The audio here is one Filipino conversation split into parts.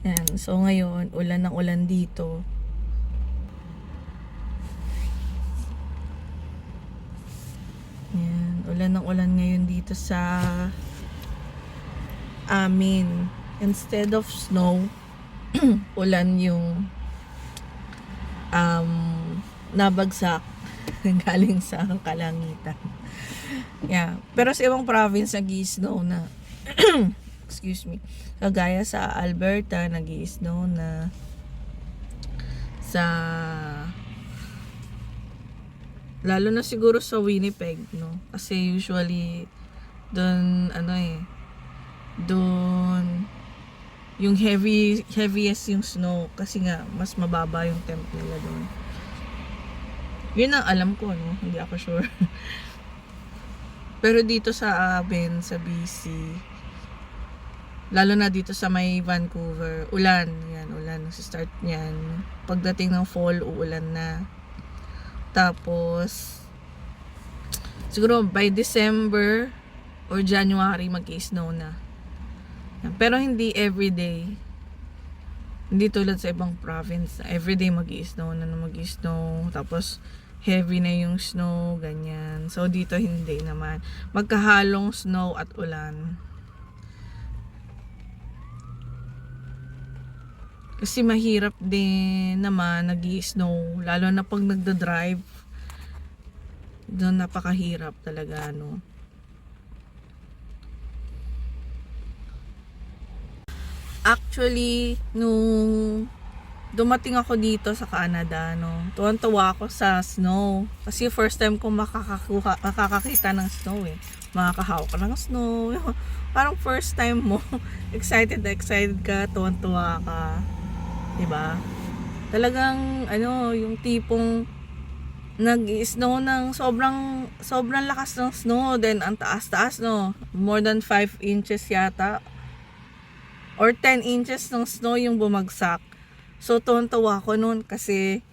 Yan. So ngayon, ulan ng ulan dito. Yan. Ulan ng ulan ngayon dito sa amin. Instead of snow, ulan yung nabagsak galing sa kalangitan. Yeah. Pero sa ibang province nag-i-snow na. Excuse me. Kagaya sa Alberta, nag-i-snow na. Sa lalo na siguro sa Winnipeg, no? Kasi usually doon doon yung heaviest yung snow kasi nga mas mababa yung temp nila doon. Yun ang alam ko, no? Hindi ako sure. Pero dito sa amin, sa BC, lalo na dito sa may Vancouver, ulan. Yan, ulan. Start niyan. Pagdating ng fall, uulan na. Tapos, siguro by December or January, mag-i-snow na. Yan. Pero hindi everyday. Hindi tulad sa ibang province. Everyday mag-i-snow na mag-i-snow. Tapos, heavy na yung snow, ganyan. So, dito hindi naman. Magkahalong snow at ulan. Kasi mahirap din naman nag-i-snow. Lalo na pag nagda-drive. Doon napakahirap talaga, no? Actually, nung dumating ako dito sa Canada, no, tuwan-tuwa ako sa snow. Kasi first time ko makakakita ng snow eh. Makakahawak ka ng snow. Parang first time mo. Excited ka, tuwan-tuwa ka. Diba? Talagang, yung tipong nag-i-snow ng sobrang lakas ng snow. Then, ang taas-taas, no? More than 5 inches yata. Or 10 inches ng snow yung bumagsak. So, tuwan-tuwa ko noon kasi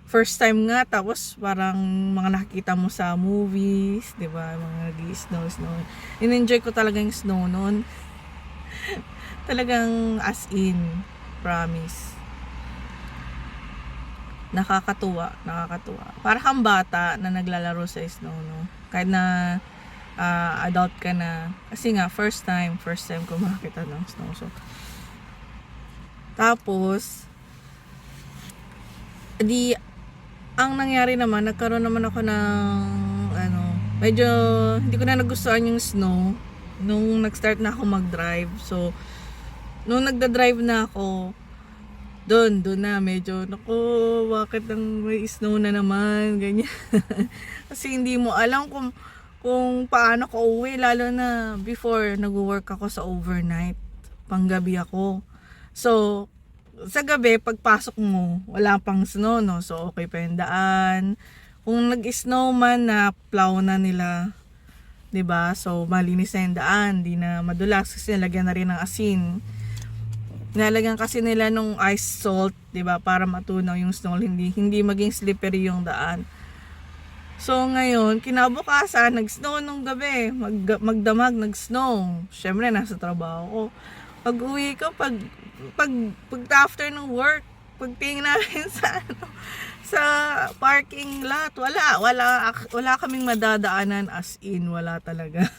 first time nga, tapos parang mga nakikita mo sa movies, di ba? Mga nag-i-snow. In-enjoy ko talaga yung snow noon. Talagang as in, promise. Nakakatuwa. Para kang bata na naglalaro sa snow, no? Kahit na adult ka na. Kasi nga, first time ko makakita ng snow. So, tapos, ang nangyari naman, nagkaroon naman ako ng, medyo, hindi ko na nagustuhan yung snow nung nag-start na ako mag-drive. So, nung nagda-drive na ako, doon na medyo, naku, bakit nang may snow na naman, ganyan. Kasi hindi mo alam kung paano ko uwi, lalo na before nag-work ako sa overnight, panggabi ako. So, sa gabi, pagpasok mo, wala pang snow, no? So, okay pa yung daan. Kung nag-snow man, na plow na nila, 'di ba? So, malinis na yung daan, di na madulas kasi nilagyan na rin ng asin. Nilalagyan kasi nila nung ice salt, 'di ba, para matunaw yung snow, hindi maging slippery yung daan. So, ngayon, kinabukasan, nag-snow nung gabi. Magdamag, nag-snow. Syempre, nasa trabaho ko. Pag-uwi ko, pag after ng work, pagtingin namin sa parking lot, wala kaming madadaanan, as in, wala talaga.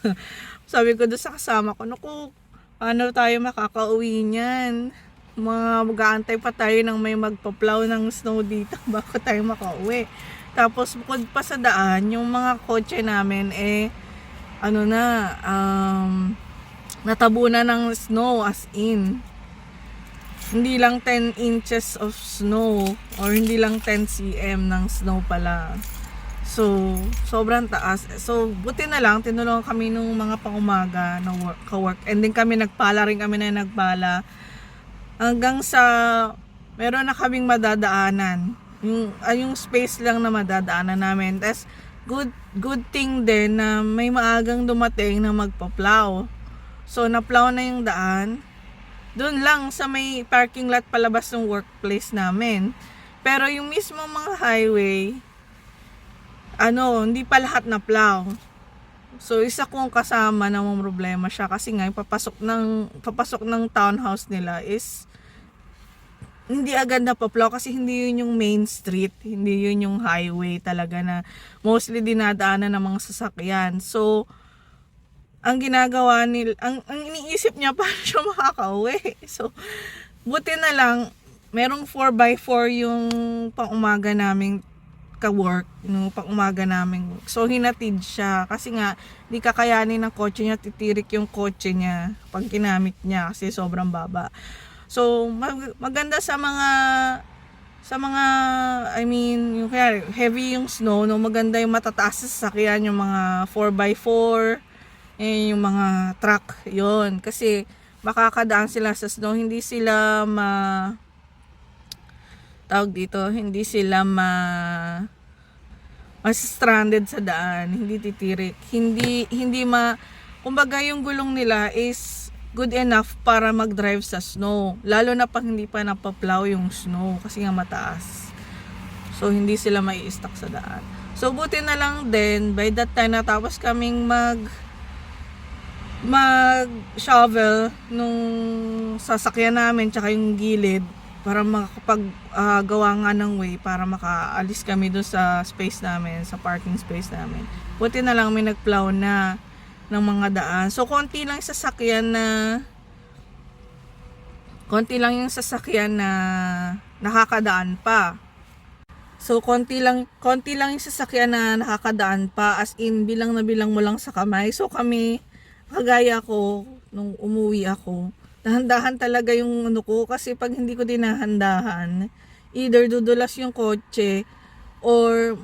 Sabi ko doon sa kasama ko, naku, paano tayo makakauwi niyan? Mag-aantay pa tayo ng may magpa-plow ng snow dito bago tayo makauwi. Tapos bukod pa sa daan, yung mga kotse namin natabunan ng snow, as in. Hindi lang 10 inches of snow or hindi lang 10 cm ng snow pala. So, sobrang taas. So, buti na lang, tinulungan kami nung mga pangumaga na ka-work. And then nagpala rin kami na nagpala. Hanggang sa, meron na kaming madadaanan. Yung space lang na madadaanan namin. Tapos, good thing din na may maagang dumating na magpa-plow. So, na-plow na yung daan. Doon lang sa may parking lot palabas ng workplace namin. Pero yung mismo mga highway, hindi pa lahat na plow. So, isa kong kasama na may problema siya kasi nga papasok ng townhouse nila is hindi agad napaplow kasi hindi yun yung main street, hindi yun yung highway talaga na mostly dinadaanan ng mga sasakyan. So, ang ginagawa nila, ang iniisip niya paano siya makakauwi. So, buti na lang, merong 4x4 yung pang-umaga naming ka-work, no, pang-umaga namin. So, hinatid siya. Kasi nga, di kakayanin ng kotse niya, titirik yung kotse niya pag ginamit niya kasi sobrang baba. So, maganda sa mga I mean, yung kaya heavy yung snow, no, maganda yung matataas sa sasakyan, yung mga 4x4, yung mga truck, yon. Kasi makakadaan sila sa snow, hindi sila hindi sila mas stranded sa daan, hindi titirik, kumbaga yung gulong nila is good enough para mag-drive sa snow. Lalo na pag hindi pa napaplow yung snow kasi nga mataas. So, hindi sila mai-stuck sa daan. So, buti na lang din, by that time natapos kaming mag-shovel nung sasakyan namin tsaka yung gilid para makapag-gawa nga ng way para makaalis kami doon sa space namin, sa parking space namin. Buti na lang may nag-plow na ng mga daan. So, konti lang yung sasakyan na nakakadaan pa. So, konti lang yung sasakyan na nakakadaan pa, as in, bilang na bilang mo lang sa kamay. So, kami, kagaya ko, nung umuwi ako, dahan-dahan talaga yung ano ko, kasi pag hindi ko dinahandahan, either dudulas yung kotse, or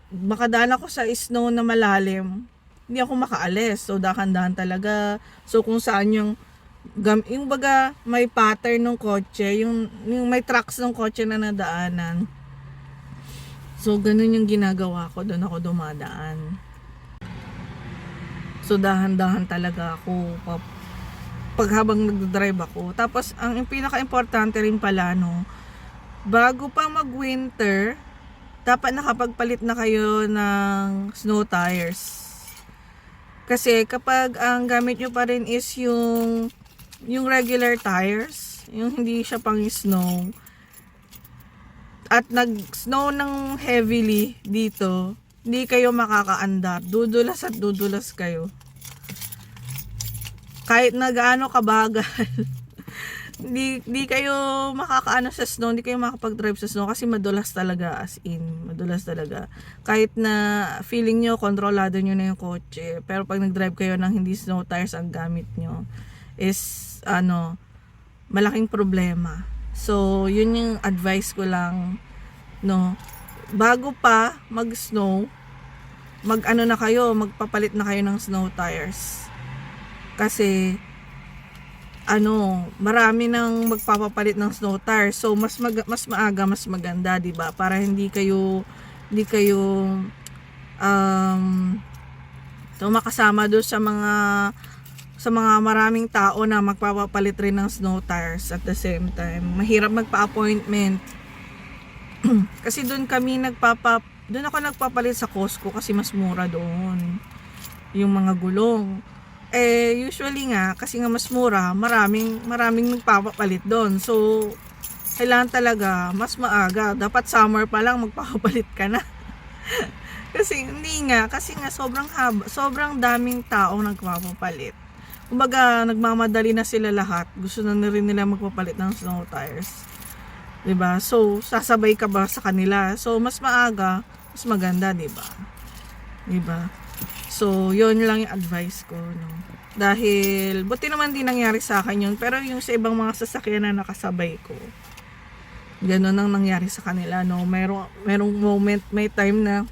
makadaan ako sa snow na malalim, hindi ako makaalis. So, dahan-dahan talaga. So, kung saan yung baga, may pattern ng kotse, yung may tracks ng kotse na nadaanan. So, ganun yung ginagawa ko. Doon ako dumadaan. So, dahan-dahan talaga ako pag habang nagdadrive ako. Tapos, ang pinaka-importante rin pala, no, bago pa mag-winter, dapat nakapagpalit na kayo ng snow tires. Kasi kapag ang gamit nyo pa rin is yung regular tires, yung hindi siya pang snow, at nag-snow ng heavily dito, hindi kayo makakaandar. Dudulas at dudulas kayo. Kahit na gaano kabagal, hindi kayo makakaano sa snow, hindi kayo makapag-drive sa snow kasi madulas talaga, as in, madulas talaga. Kahit na feeling nyo, kontrolado nyo na yung kotse, pero pag nag-drive kayo ng hindi snow tires ang gamit nyo, is, malaking problema. So, yun yung advice ko lang, no, bago pa mag-snow, magpapalit na kayo ng snow tires. Kasi, marami nang magpapapalit ng snow tires. So, mas maaga, mas maganda, 'di ba? Para hindi kayo makasama doon sa mga maraming tao na magpapapalit rin ng snow tires at the same time. Mahirap magpa-appointment. Kasi doon ako nagpapalit sa Costco kasi mas mura doon yung mga gulong. Usually nga, kasi nga mas mura, maraming nagpapapalit doon. So, kailangan talaga, mas maaga. Dapat summer pa lang, magpapapalit ka na. kasi nga, sobrang daming taong nagpapapalit. Kumbaga, nagmamadali na sila lahat. Gusto na rin nila magpapalit ng snow tires. 'Di ba? So, sasabay ka ba sa kanila? So, mas maaga, mas maganda, 'di ba? 'Di ba? So, yun lang yung advice ko, no? Dahil, buti naman din nangyari sa akin yun. Pero yung sa ibang mga sasakyan na nakasabay ko, gano'n ang nangyari sa kanila, no? Merong moment, may time na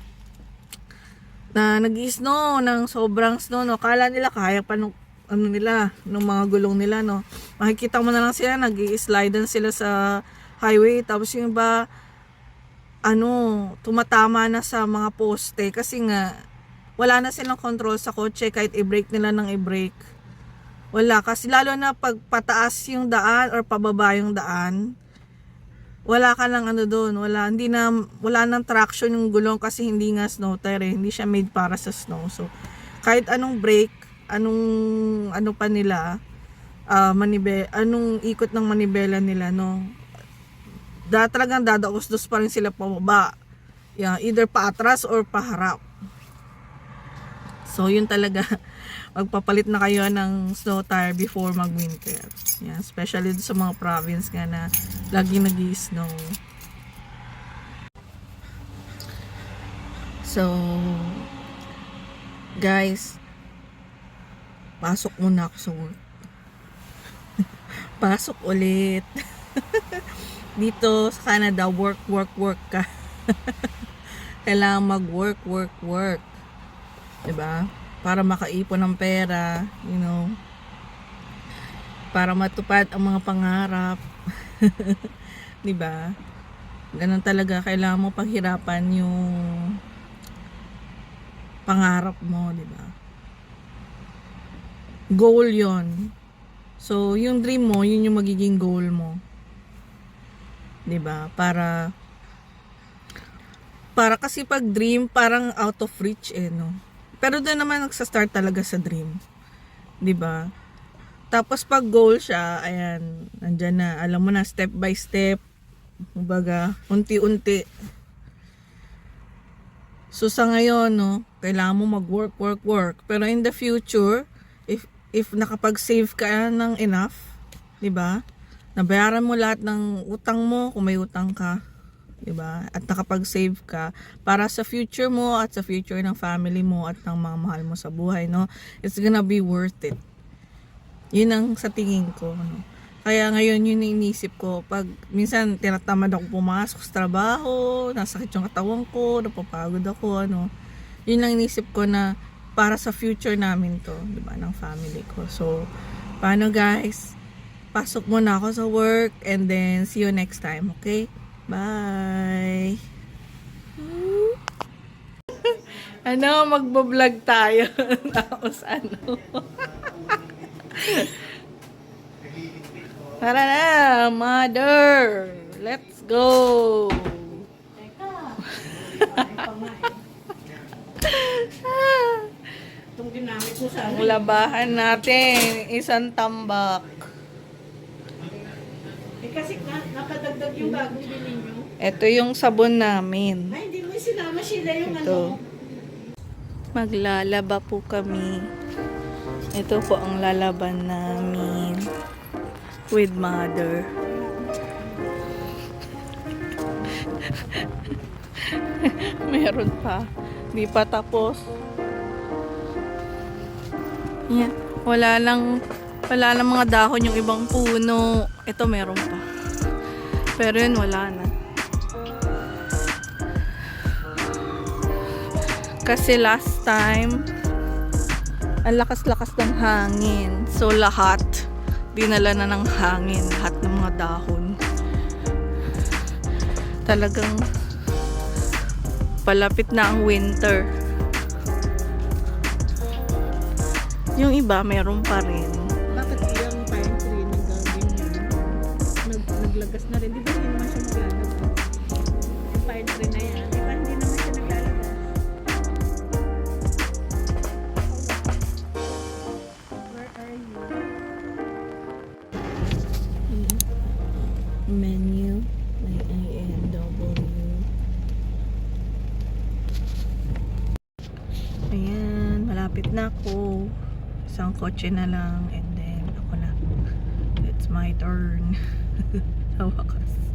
nag-i-snow ng sobrang snow, no? Kala nila kaya pa nung mga gulong nila, no? Makikita mo na lang sila, nag-i-slide sila sa highway. Tapos yung iba, tumatama na sa mga poste. Kasi nga, wala na silang control sa kotse kahit i-brake nila ng i-brake. Wala. Kasi lalo na pag pataas yung daan or pababa yung daan, wala ka lang doon. Wala nang traction yung gulong kasi hindi nga snow tire. Hindi siya made para sa snow. So, kahit anong brake, anong ikot ng manibela nila, no? talagang dadaos-dos pa rin sila pababa. Yeah, either paatras or paharap. So, yun talaga. Magpapalit na kayo ng snow tire before mag-winter. Yeah, especially sa mga province nga na lagi nag-i-snow. So, guys, pasok muna ako sa work. Pasok ulit. Dito sa Canada, work ka. Kailangan mag-work. Diba? Para makaipon ng pera, you know. Para matupad ang mga pangarap. Diba? Ganun talaga, kailangan mo paghirapan yung pangarap mo, diba? Goal yon. So, yung dream mo, yun yung magiging goal mo. 'Di ba? Para kasi pag dream, parang out of reach no. Pero doon naman nagsa-start talaga sa dream. 'Di ba? Tapos pag goal siya, ayan, nandiyan na. Alam mo na, step by step. Kumbaga, unti-unti. So, sa ngayon, no, kailangan mo mag-work. Pero in the future, if nakapag-save ka ng enough, 'di ba? Nabayaran mo lahat ng utang mo kung may utang ka, 'di ba? At nakapag-save ka para sa future mo at sa future ng family mo at ng mga mahal mo sa buhay, no? It's gonna be worth it. 'Yun ang sa tingin ko, no? Kaya ngayon yun yung iniisip ko. Pag minsan tinatamad ako pumasok sa trabaho, nasakit yung katawan ko, napapagod ako, ano. Yun ang iniisip ko na para sa future namin to, 'di ba, ng family ko. So, paano guys? Pasok muna ako sa work and then see you next time, okay? Bye! Ano, magbablog tayo. Tapos ano? Tara na, mother! Let's go! Itong ginamit mo sa Ang labahan natin, isang tambak. kasi nakadagdag yung bagong bilhin nyo. Ito yung sabon namin. Ay, hindi mo sinama sila yung Ito. ano. Maglalaba po kami. Ito po ang lalaban namin with mother. Meron pa. Di pa tapos. Yan. Wala lang mga dahon yung ibang puno. Ito meron pa. Pero yun wala na. Kasi last time ang lakas-lakas ng hangin. So lahat dinala na ng hangin, lahat ng mga dahon. Talagang palapit na ang winter. Yung iba meron pa rin. Bakit yung pine tree ng gawin yun? Naglagas na rin. Di ba hindi naman siya maglalabas? Yung pine tree na yan. Di ba hindi naman siya naglalabas? Where are you? Menu. May INW. Ayan, malapit na ako. Isang kotse na lang and then ako na. It's my turn. Sa wakas.